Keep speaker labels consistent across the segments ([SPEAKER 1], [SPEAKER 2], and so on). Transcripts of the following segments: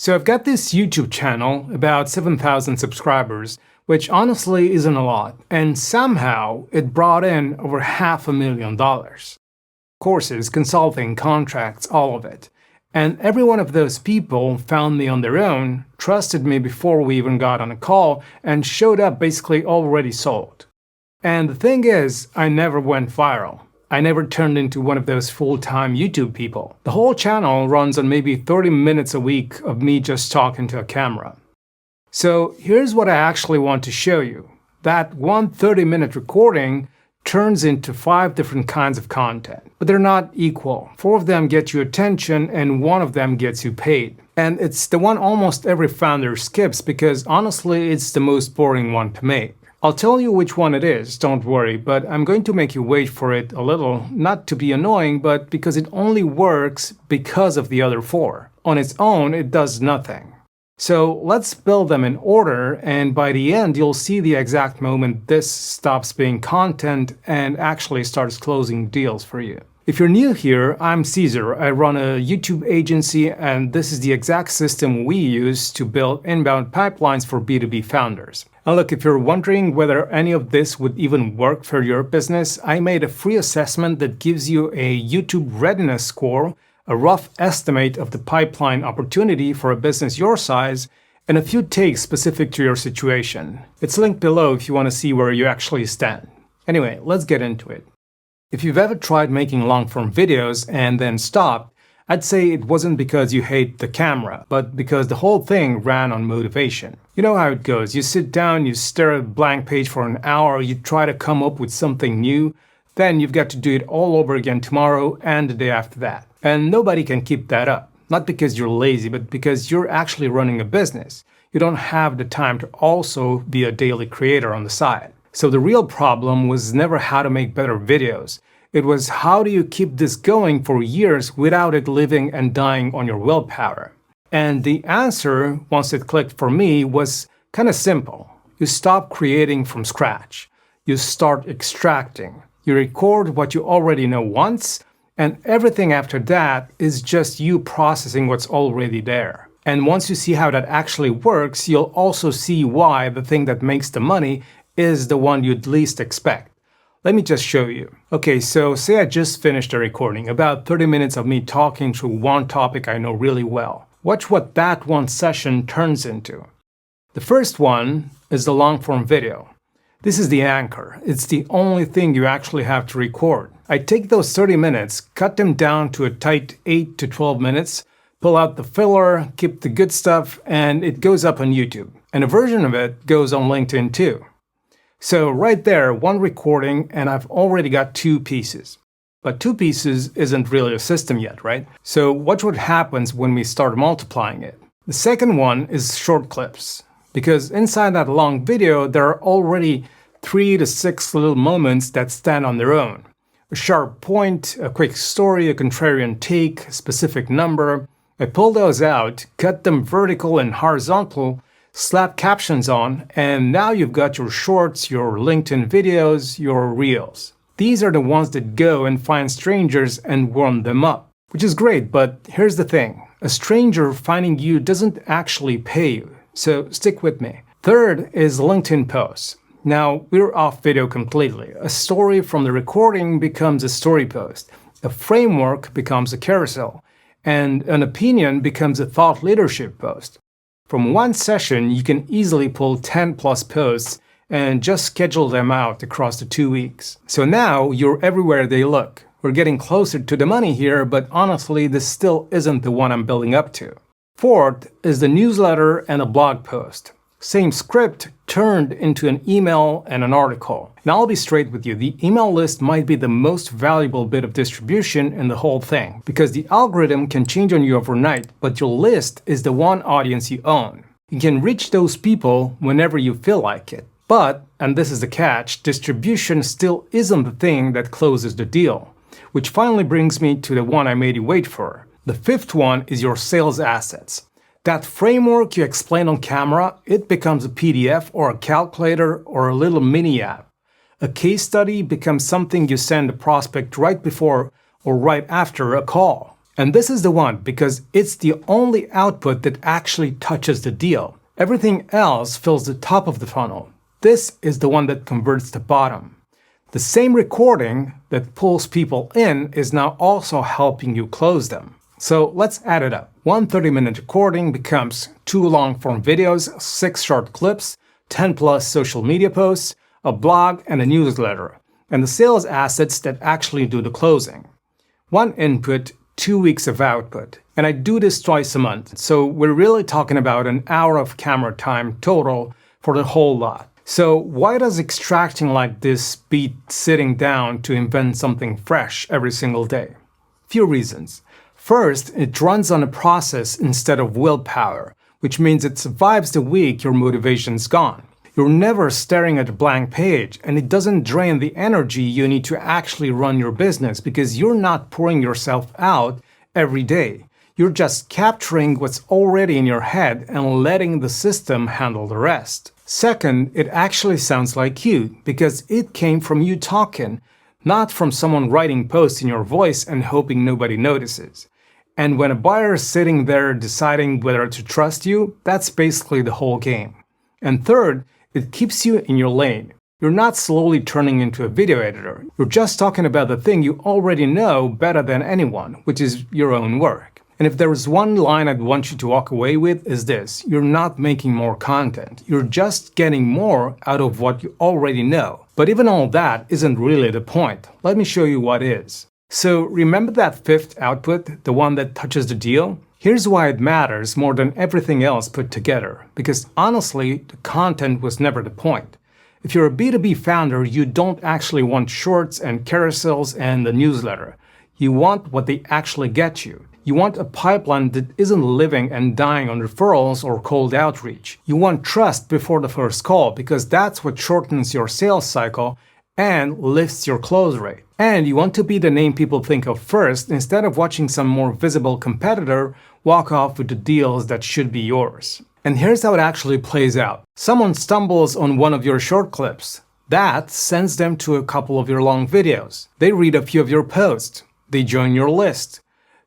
[SPEAKER 1] So I've got this YouTube channel, about 7,000 subscribers, which honestly isn't a lot, and somehow it brought in over $500,000. Courses, consulting, contracts, all of it. And every one of those people found me on their own, trusted me before we even got on a call, and showed up basically already sold. And the thing is, I never went viral. I never turned into one of those full-time YouTube people. The whole channel runs on maybe 30 minutes a week of me just talking to a camera. So here's what I actually want to show you. That one 30-minute recording turns into 5 different kinds of content. But they're not equal. 4 of them get you attention and 1 of them gets you paid. And it's the one almost every founder skips because honestly it's the most boring one to make. I'll tell you which one it is, don't worry, but I'm going to make you wait for it a little, not to be annoying, but because it only works because of the other 4. On its own, it does nothing. So let's build them in order, and by the end, you'll see the exact moment this stops being content and actually starts closing deals for you. If you're new here, I'm Caesar. I run a YouTube agency, and this is the exact system we use to build inbound pipelines for B2B founders. And look, if you're wondering whether any of this would even work for your business, I made a free assessment that gives you a YouTube readiness score, a rough estimate of the pipeline opportunity for a business your size, and a few takes specific to your situation. It's linked below if you want to see where you actually stand. Anyway, let's get into it. If you've ever tried making long-form videos and then stopped, I'd say it wasn't because you hate the camera, but because the whole thing ran on motivation. You know how it goes. You sit down, you stare at a blank page for an hour, you try to come up with something new, then you've got to do it all over again tomorrow and the day after that. And nobody can keep that up. Not because you're lazy, but because you're actually running a business. You don't have the time to also be a daily creator on the side. So the real problem was never how to make better videos. It was how do you keep this going for years without it living and dying on your willpower? And the answer, once it clicked for me, was kind of simple. You stop creating from scratch. You start extracting. You record what you already know once, and everything after that is just you processing what's already there. And once you see how that actually works, you'll also see why the thing that makes the money is the one you'd least expect. Let me just show you. Okay, so say I just finished a recording, about 30 minutes of me talking through one topic I know really well. Watch what that one session turns into. The first one is the long-form video. This is the anchor. It's the only thing you actually have to record. I take those 30 minutes, cut them down to a tight 8 to 12 minutes, pull out the filler, keep the good stuff, and it goes up on YouTube. And a version of it goes on LinkedIn too. So right there, one recording, and I've already got 2 pieces. But 2 pieces isn't really a system yet, right? So watch what happens when we start multiplying it. The second one is short clips. Because inside that long video, there are already 3 to 6 little moments that stand on their own. A sharp point, a quick story, a contrarian take, a specific number. I pull those out, cut them vertical and horizontal, slap captions on, and now you've got your shorts, your LinkedIn videos, your reels. These are the ones that go and find strangers and warm them up. Which is great, but here's the thing. A stranger finding you doesn't actually pay you. So stick with me. Third is LinkedIn posts. Now, we're off video completely. A story from the recording becomes a story post. A framework becomes a carousel. And an opinion becomes a thought leadership post. From one session, you can easily pull 10 plus posts and just schedule them out across the 2 weeks. So now you're everywhere they look. We're getting closer to the money here, but honestly, this still isn't the one I'm building up to. Fourth is the newsletter and a blog post. Same script turned into an email and an article. And I'll be straight with you, the email list might be the most valuable bit of distribution in the whole thing, because the algorithm can change on you overnight, but your list is the one audience you own. You can reach those people whenever you feel like it. But, and this is the catch, distribution still isn't the thing that closes the deal. Which finally brings me to the one I made you wait for. The fifth one is your sales assets. That framework you explain on camera, it becomes a PDF or a calculator or a little mini app. A case study becomes something you send a prospect right before or right after a call. And this is the one because it's the only output that actually touches the deal. Everything else fills the top of the funnel. This is the one that converts the bottom. The same recording that pulls people in is now also helping you close them. So let's add it up. One 30-minute recording becomes 2 long-form videos, 6 short clips, 10 plus social media posts, a blog, and a newsletter, and the sales assets that actually do the closing. 1 input, 2 weeks of output. And I do this twice a month, so we're really talking about an hour of camera time total for the whole lot. So why does extracting like this beat sitting down to invent something fresh every single day? Few reasons. First, it runs on a process instead of willpower, which means it survives the week your motivation's gone. You're never staring at a blank page, and it doesn't drain the energy you need to actually run your business because you're not pouring yourself out every day. You're just capturing what's already in your head and letting the system handle the rest. Second, it actually sounds like you because it came from you talking, not from someone writing posts in your voice and hoping nobody notices. And when a buyer is sitting there deciding whether to trust you, that's basically the whole game. And third, it keeps you in your lane. You're not slowly turning into a video editor. You're just talking about the thing you already know better than anyone, which is your own work. And if there is one line I'd want you to walk away with is this: you're not making more content. You're just getting more out of what you already know. But even all that isn't really the point. Let me show you what is. So remember that 5th output, the one that touches the deal? Here's why it matters more than everything else put together. Because honestly, the content was never the point. If you're a B2B founder, you don't actually want shorts and carousels and the newsletter. You want what they actually get you. You want a pipeline that isn't living and dying on referrals or cold outreach. You want trust before the first call because that's what shortens your sales cycle and lifts your close rate. And you want to be the name people think of first instead of watching some more visible competitor walk off with the deals that should be yours. And here's how it actually plays out. Someone stumbles on one of your short clips. That sends them to a couple of your long videos. They read a few of your posts. They join your list.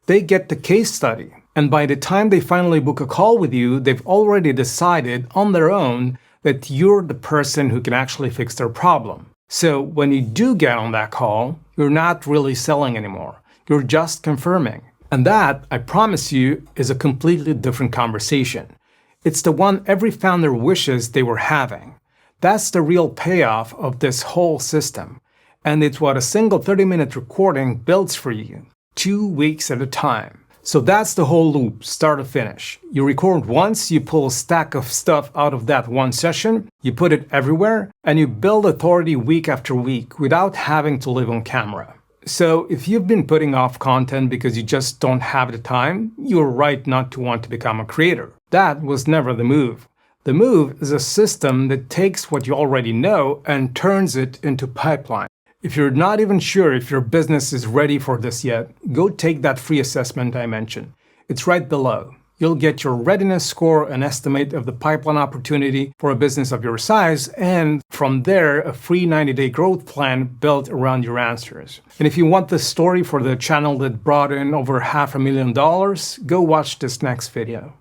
[SPEAKER 1] They get the case study, and by the time they finally book a call with you, they've already decided on their own that you're the person who can actually fix their problem. So when you do get on that call, you're not really selling anymore. You're just confirming. And that, I promise you, is a completely different conversation. It's the one every founder wishes they were having. That's the real payoff of this whole system. And it's what a single 30-minute recording builds for you. 2 weeks at a time. So that's the whole loop, start to finish. You record once, you pull a stack of stuff out of that one session, you put it everywhere, and you build authority week after week without having to live on camera. So if you've been putting off content because you just don't have the time, you're right not to want to become a creator. That was never the move. The move is a system that takes what you already know and turns it into pipeline. If you're not even sure if your business is ready for this yet, go take that free assessment I mentioned. It's right below. You'll get your readiness score, an estimate of the pipeline opportunity for a business of your size, and from there, a free 90-day growth plan built around your answers. And if you want the story for the channel that brought in over $500,000, go watch this next video.